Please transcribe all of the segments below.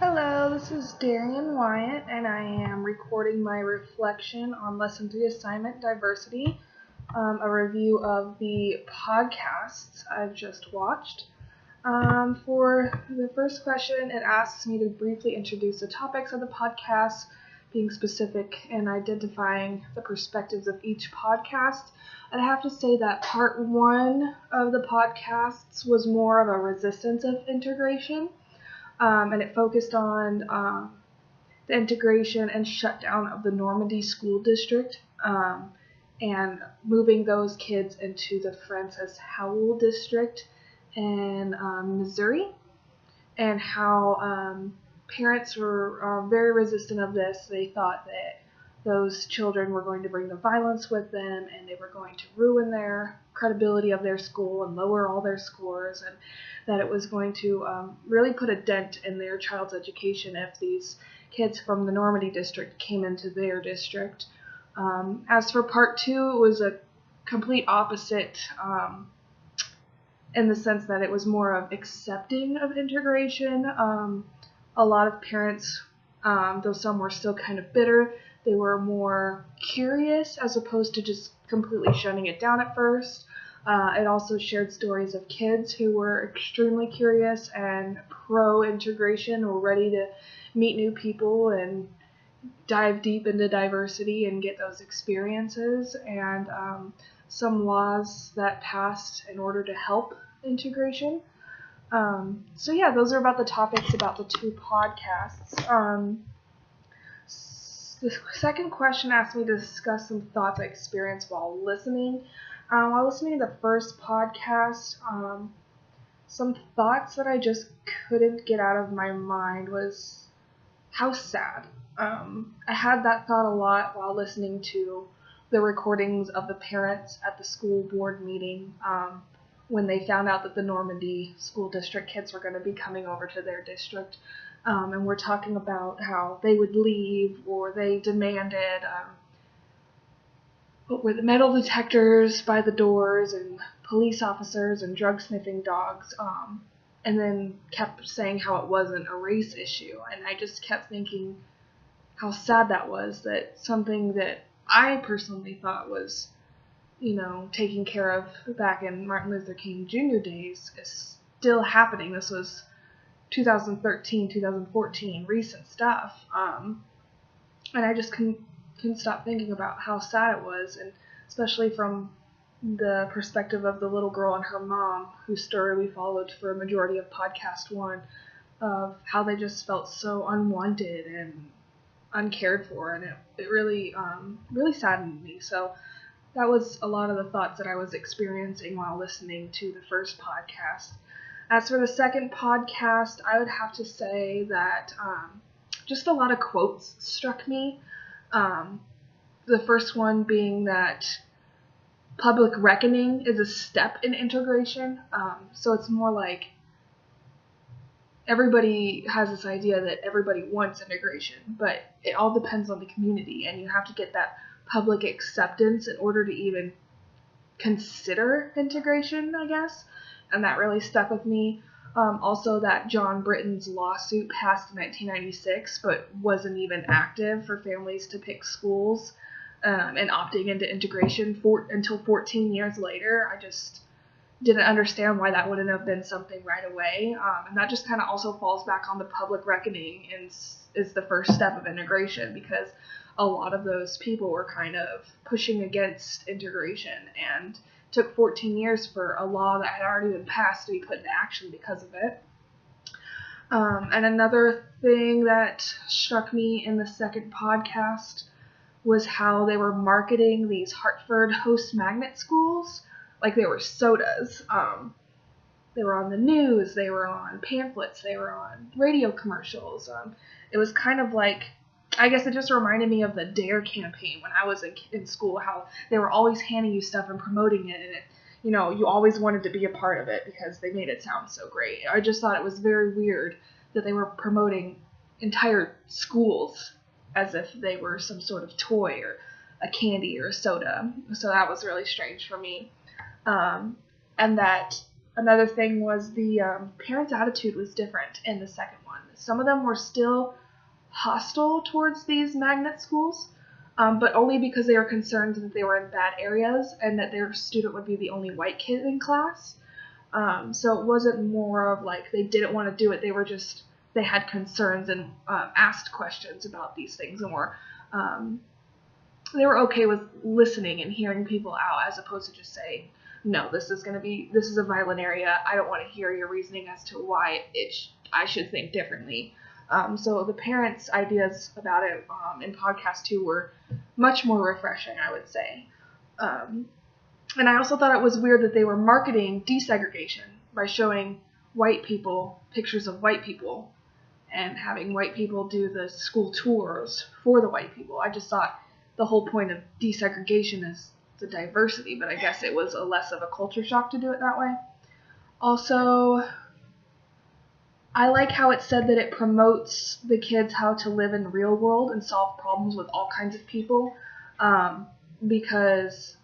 Hello, this is Darian Wyatt, and I am recording my reflection on Lesson 3 assignment Diversity, a review of the podcasts I've just watched. For the first question, it asks me to briefly introduce the topics of the podcast, being specific and identifying the perspectives of each podcast. I'd have to say that part one of the podcasts was more of a resistance of integration. And it focused on the integration and shutdown of the Normandy School District and moving those kids into the Francis Howell District in Missouri, and how parents were very resistant of this. They thought that those children were going to bring the violence with them, and they were going to ruin their credibility of their school and lower all their scores, and that it was going to really put a dent in their child's education if these kids from the Normandy district came into their district. As for part two, it was a complete opposite in the sense that it was more of accepting of integration. A lot of parents, though some were still kind of bitter, they were more curious as opposed to just completely shutting it down at first. It also shared stories of kids who were extremely curious and pro-integration, were ready to meet new people and dive deep into diversity and get those experiences, and some laws that passed in order to help integration. So yeah, those are about the topics about the two podcasts. The second question asked me to discuss some thoughts I experienced while listening. While listening to the first podcast, some thoughts that I just couldn't get out of my mind was how sad. I had that thought a lot while listening to the recordings of the parents at the school board meeting when they found out that the Normandy school district kids were going to be coming over to their district. And we're talking about how they would leave, or they demanded what were the metal detectors by the doors and police officers and drug sniffing dogs, and then kept saying how it wasn't a race issue. And I just kept thinking how sad that was, that something that I personally thought was, taken care of back in Martin Luther King Jr. days is still happening. This was 2013, 2014, recent stuff. And I just couldn't stop thinking about how sad it was, and especially from the perspective of the little girl and her mom, whose story we followed for a majority of podcast one, of how they just felt so unwanted and uncared for, and it really really saddened me. So that was a lot of the thoughts that I was experiencing while listening to the first podcast. As for the second podcast, I would have to say that just a lot of quotes struck me. The first one being that public reckoning is a step in integration. So it's more like everybody has this idea that everybody wants integration, but it all depends on the community, and you have to get that public acceptance in order to even consider integration, I guess. And that really stuck with me. Also, that John Britton's lawsuit passed in 1996, but wasn't even active for families to pick schools and opting into integration until 14 years later. I just didn't understand why that wouldn't have been something right away. And that just kind of also falls back on the public reckoning and is the first step of integration, because a lot of those people were kind of pushing against integration, and took 14 years for a law that had already been passed to be put into action because of it. And another thing that struck me in the second podcast was how they were marketing these Hartford host magnet schools like they were sodas. They were on the news, they were on pamphlets, they were on radio commercials. It was kind of like, I guess it just reminded me of the DARE campaign when I was in school, how they were always handing you stuff and promoting it, and you always wanted to be a part of it because they made it sound so great. I just thought it was very weird that they were promoting entire schools as if they were some sort of toy or a candy or a soda. So that was really strange for me. And that another thing was the parents' attitude was different in the second one. Some of them were still hostile towards these magnet schools, but only because they were concerned that they were in bad areas and that their student would be the only white kid in class. So it wasn't more of like they didn't want to do it. They had concerns and asked questions about these things, and they were okay with listening and hearing people out, as opposed to just saying, no, this is a violent area. I don't want to hear your reasoning as to why I should think differently. So the parents' ideas about it in podcast 2 were much more refreshing, I would say. And I also thought it was weird that they were marketing desegregation by showing white people pictures of white people and having white people do the school tours for the white people. I just thought the whole point of desegregation is the diversity, but I guess it was less of a culture shock to do it that way. Also, I like how it said that it promotes the kids how to live in the real world and solve problems with all kinds of people, because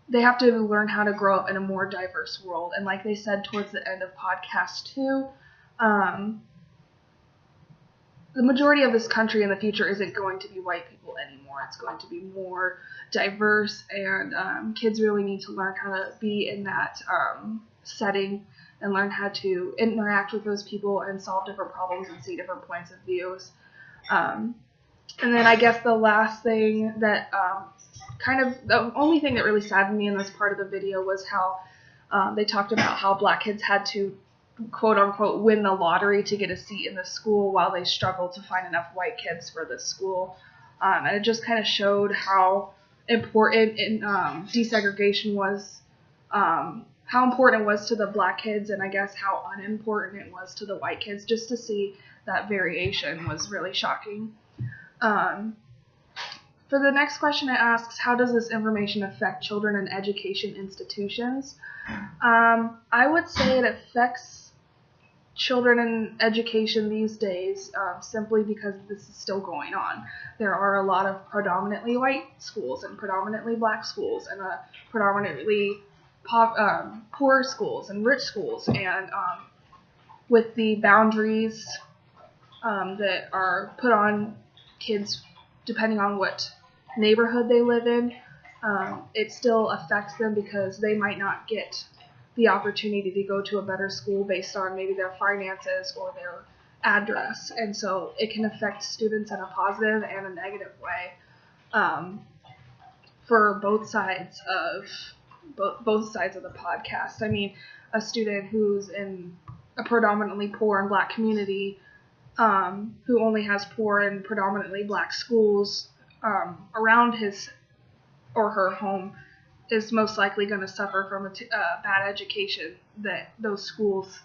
they have to learn how to grow up in a more diverse world. And like they said towards the end of podcast 2, the majority of this country in the future isn't going to be white people anymore. It's going to be more diverse, and kids really need to learn how to be in that setting and learn how to interact with those people and solve different problems and see different points of views. And then I guess the last thing that the only thing that really saddened me in this part of the video was how they talked about how black kids had to quote unquote win the lottery to get a seat in the school while they struggled to find enough white kids for the school. And it just kind of showed how important desegregation was, how important it was to the black kids, and I guess how unimportant it was to the white kids. Just to see that variation was really shocking. For the next question, it asks, how does this information affect children in education institutions? I would say it affects children in education these days simply because this is still going on. There are a lot of predominantly white schools and predominantly black schools and predominantly poor schools and rich schools, and with the boundaries that are put on kids depending on what neighborhood they live in, it still affects them because they might not get the opportunity to go to a better school based on maybe their finances or their address, and so it can affect students in a positive and a negative way for both sides of the podcast. I mean, a student who's in a predominantly poor and black community, who only has poor and predominantly black schools around his or her home, is most likely going to suffer from a bad education that those schools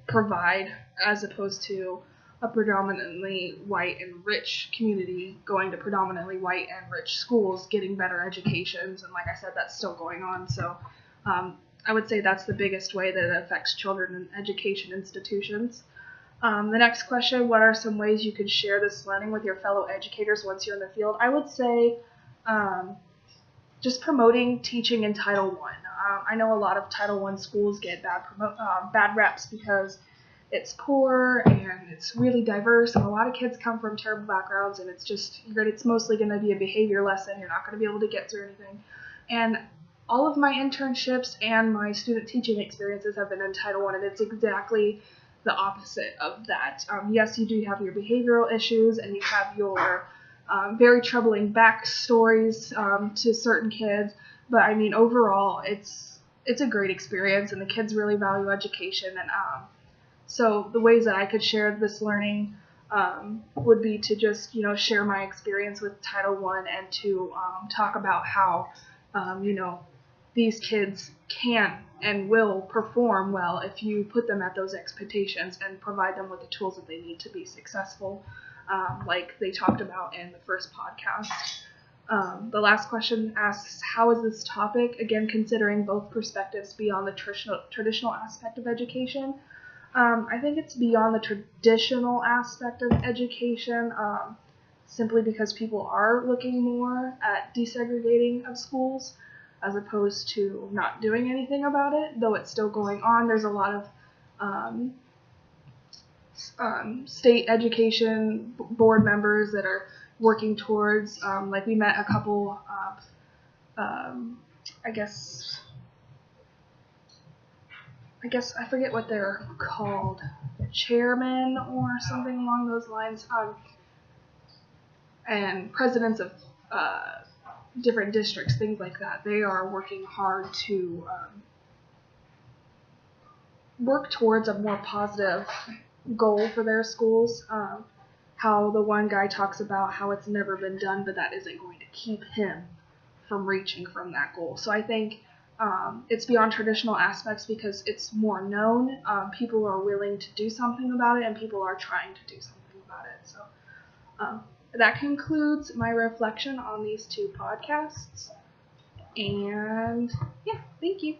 provide, as opposed to a predominantly white and rich community going to predominantly white and rich schools getting better educations. And like I said, that's still going on. So I would say that's the biggest way that it affects children in education institutions. The next question, what are some ways you could share this learning with your fellow educators once you're in the field? I would say just promoting teaching in Title I. I know a lot of Title I schools get bad reps because it's poor and it's really diverse, and a lot of kids come from terrible backgrounds, and it's mostly going to be a behavior lesson. You're not going to be able to get through anything. And all of my internships and my student teaching experiences have been in Title I, and it's exactly the opposite of that. Yes, you do have your behavioral issues, and you have your very troubling backstories to certain kids, but I mean overall it's a great experience, and the kids really value education. And so the ways that I could share this learning would be to just share my experience with Title I, and to talk about how these kids can and will perform well if you put them at those expectations and provide them with the tools that they need to be successful, like they talked about in the first podcast. The last question asks, how is this topic, again considering both perspectives, beyond the traditional aspect of education? I think it's beyond the traditional aspect of education, simply because people are looking more at desegregating of schools. as opposed to not doing anything about it, though it's still going on. There's a lot of state education board members that are working towards, like we met a couple of, I guess I forget what they're called, chairman or something along those lines, and presidents of different districts, things like that. They are working hard to work towards a more positive goal for their schools. How the one guy talks about how it's never been done, but that isn't going to keep him from reaching from that goal. So I think it's beyond traditional aspects because it's more known. People are willing to do something about it, and people are trying to do something about it. So that concludes my reflection on these two podcasts. And yeah, thank you.